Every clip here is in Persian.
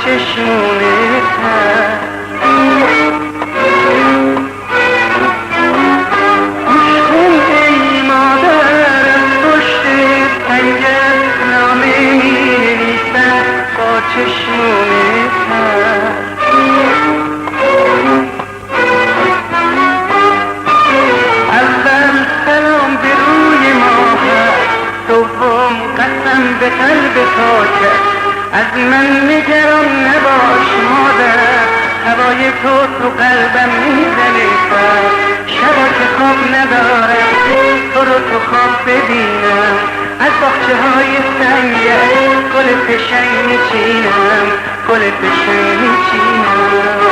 چشمونه تر. گوش کن ای مادر از پشت پنجر نامه می‌نویسم با چشمونه تر. اول سلام به روی ماه، دوم قسم به قلب پاکت. از من نگران نباش مادر، هوای تو قلبم میزنه سر. شبا که خواب ندارم تو رو تو خواب ببینم، از باغچه های سنگر گل پشنگ میچینم، گل پشنگ میچینم.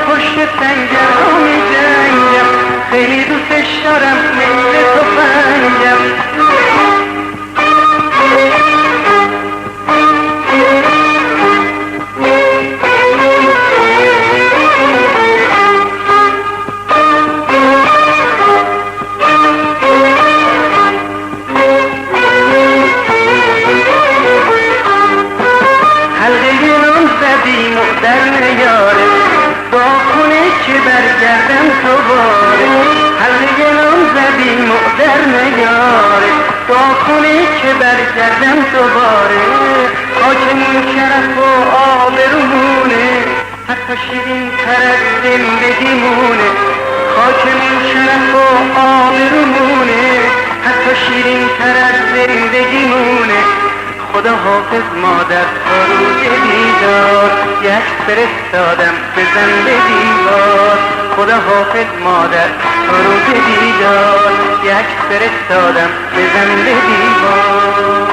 پشت سنگرها می جنگم، خیلی دوستش دارم مثل تفنگم. حلقه نام زدیم و در نیاره، با خونه که برگردم دوباره. حلقه نام زدیم و در نیاره، با خونه که برگردم دوباره. خاکمون شرف و آبرومونه، حتی شیرین تر از زندگیمونه. خاکمون شرف و آبرومونه، حتی شیرین تر از زندگیمونه. خدا حافظ مادر تا روز دیدار، یک فرستادم بزن به دیوار. خدا حافظ مادر تا روز دیدار، یک فرستادم بزن به دیوار.